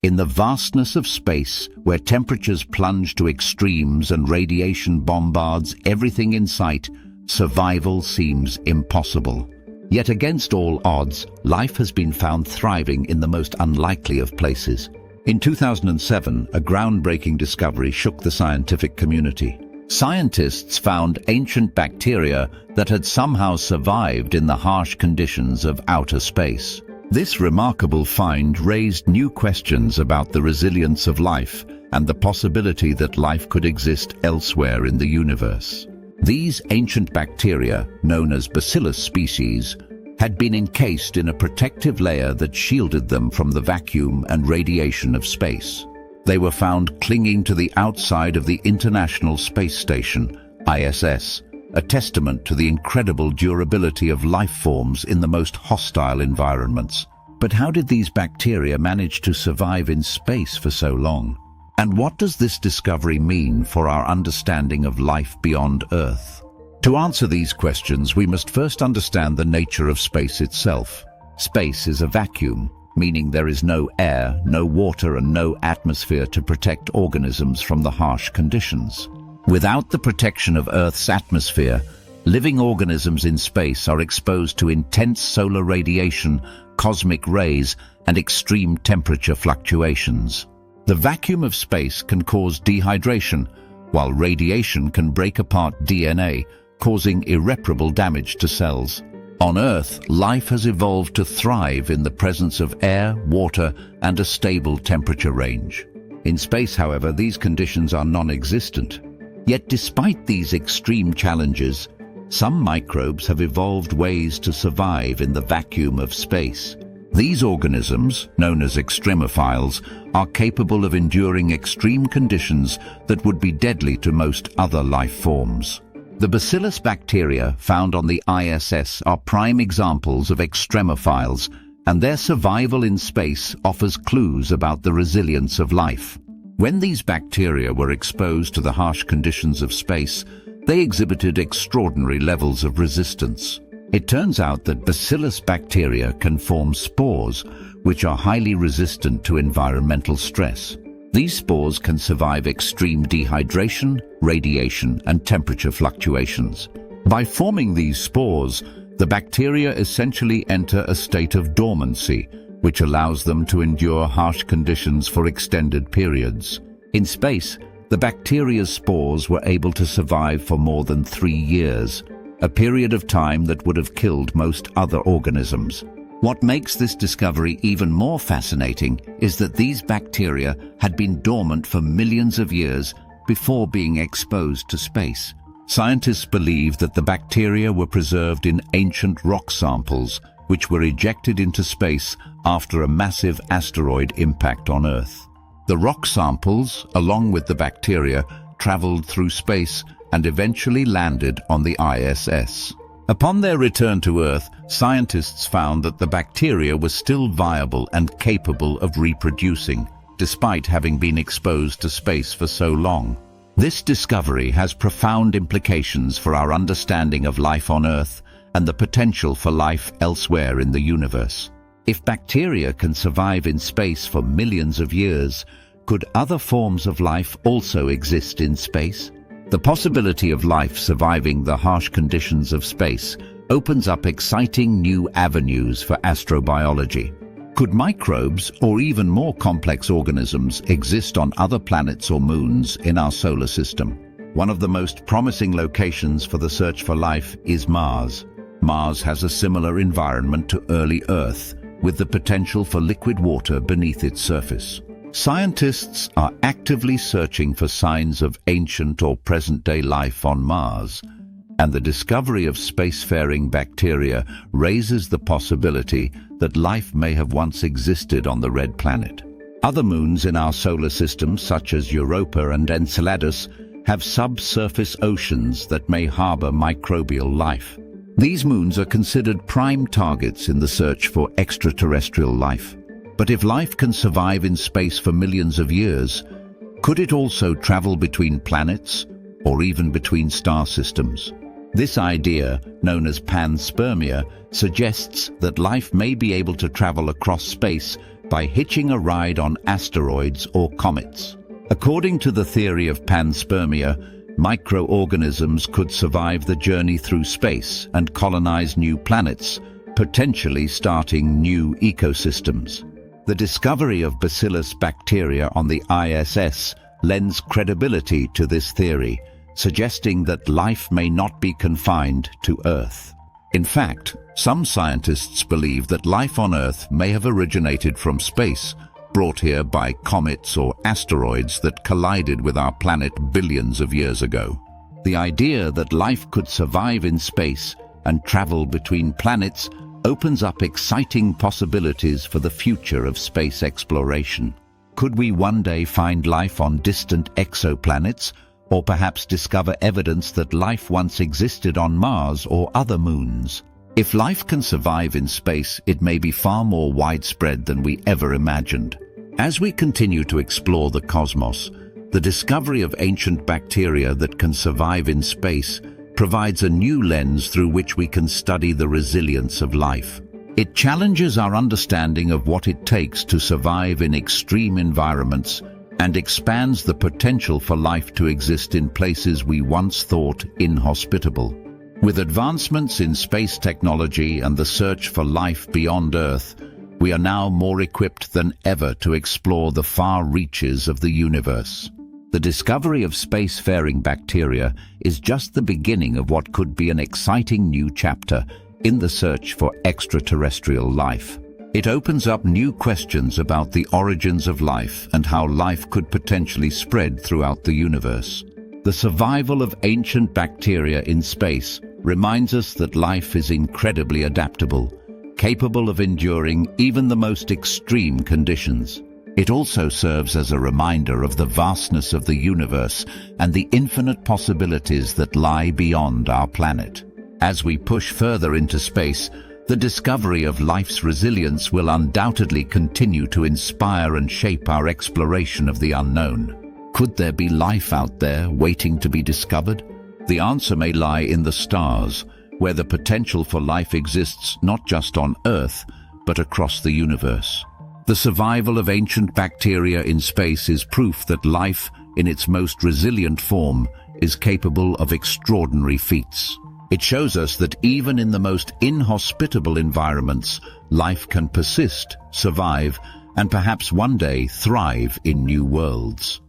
In the vastness of space, where temperatures plunge to extremes and radiation bombards everything in sight, survival seems impossible. Yet against all odds, life has been found thriving in the most unlikely of places. In 2007, a groundbreaking discovery shook the scientific community. Scientists found ancient bacteria that had somehow survived in the harsh conditions of outer space. This remarkable find raised new questions about the resilience of life and the possibility that life could exist elsewhere in the universe. These ancient bacteria, known as bacillus species, had been encased in a protective layer that shielded them from the vacuum and radiation of space. They were found clinging to the outside of the International Space Station, ISS, a testament to the incredible durability of life forms in the most hostile environments. But how did these bacteria manage to survive in space for so long? And what does this discovery mean for our understanding of life beyond Earth? To answer these questions, we must first understand the nature of space itself. Space is a vacuum, meaning there is no air, no water, and no atmosphere to protect organisms from the harsh conditions. Without the protection of Earth's atmosphere, living organisms in space are exposed to intense solar radiation, cosmic rays, and extreme temperature fluctuations. The vacuum of space can cause dehydration, while radiation can break apart DNA, causing irreparable damage to cells. On Earth, life has evolved to thrive in the presence of air, water, and a stable temperature range. In space, however, these conditions are non-existent. Yet despite these extreme challenges, some microbes have evolved ways to survive in the vacuum of space. These organisms, known as extremophiles, are capable of enduring extreme conditions that would be deadly to most other life forms. The bacillus bacteria found on the ISS are prime examples of extremophiles, and their survival in space offers clues about the resilience of life. When these bacteria were exposed to the harsh conditions of space, they exhibited extraordinary levels of resistance. It turns out that bacillus bacteria can form spores, which are highly resistant to environmental stress. These spores can survive extreme dehydration, radiation, and temperature fluctuations. By forming these spores, the bacteria essentially enter a state of dormancy, which allows them to endure harsh conditions for extended periods. In space, the bacteria's spores were able to survive for more than 3 years, a period of time that would have killed most other organisms. What makes this discovery even more fascinating is that these bacteria had been dormant for millions of years before being exposed to space. Scientists believe that the bacteria were preserved in ancient rock samples, which were ejected into space after a massive asteroid impact on Earth. The rock samples, along with the bacteria, traveled through space and eventually landed on the ISS. Upon their return to Earth, scientists found that the bacteria was still viable and capable of reproducing, despite having been exposed to space for so long. This discovery has profound implications for our understanding of life on Earth and the potential for life elsewhere in the universe. If bacteria can survive in space for millions of years, could other forms of life also exist in space? The possibility of life surviving the harsh conditions of space opens up exciting new avenues for astrobiology. Could microbes, or even more complex organisms, exist on other planets or moons in our solar system? One of the most promising locations for the search for life is Mars. Mars has a similar environment to early Earth, with the potential for liquid water beneath its surface. Scientists are actively searching for signs of ancient or present-day life on Mars, and the discovery of spacefaring bacteria raises the possibility that life may have once existed on the red planet. Other moons in our solar system, such as Europa and Enceladus, have subsurface oceans that may harbor microbial life. These moons are considered prime targets in the search for extraterrestrial life. But if life can survive in space for millions of years, could it also travel between planets or even between star systems? This idea, known as panspermia, suggests that life may be able to travel across space by hitching a ride on asteroids or comets. According to the theory of panspermia, microorganisms could survive the journey through space and colonize new planets, potentially starting new ecosystems. The discovery of bacillus bacteria on the ISS lends credibility to this theory, suggesting that life may not be confined to Earth. In fact, some scientists believe that life on Earth may have originated from space, brought here by comets or asteroids that collided with our planet billions of years ago. The idea that life could survive in space and travel between planets opens up exciting possibilities for the future of space exploration. Could we one day find life on distant exoplanets, or perhaps discover evidence that life once existed on Mars or other moons? If life can survive in space, it may be far more widespread than we ever imagined. As we continue to explore the cosmos, the discovery of ancient bacteria that can survive in space provides a new lens through which we can study the resilience of life. It challenges our understanding of what it takes to survive in extreme environments and expands the potential for life to exist in places we once thought inhospitable. With advancements in space technology and the search for life beyond Earth, we are now more equipped than ever to explore the far reaches of the universe. The discovery of spacefaring bacteria is just the beginning of what could be an exciting new chapter in the search for extraterrestrial life. It opens up new questions about the origins of life and how life could potentially spread throughout the universe. The survival of ancient bacteria in space reminds us that life is incredibly adaptable, capable of enduring even the most extreme conditions. It also serves as a reminder of the vastness of the universe and the infinite possibilities that lie beyond our planet. As we push further into space, the discovery of life's resilience will undoubtedly continue to inspire and shape our exploration of the unknown. Could there be life out there waiting to be discovered? The answer may lie in the stars, where the potential for life exists not just on Earth, but across the universe. The survival of ancient bacteria in space is proof that life, in its most resilient form, is capable of extraordinary feats. It shows us that even in the most inhospitable environments, life can persist, survive, and perhaps one day thrive in new worlds.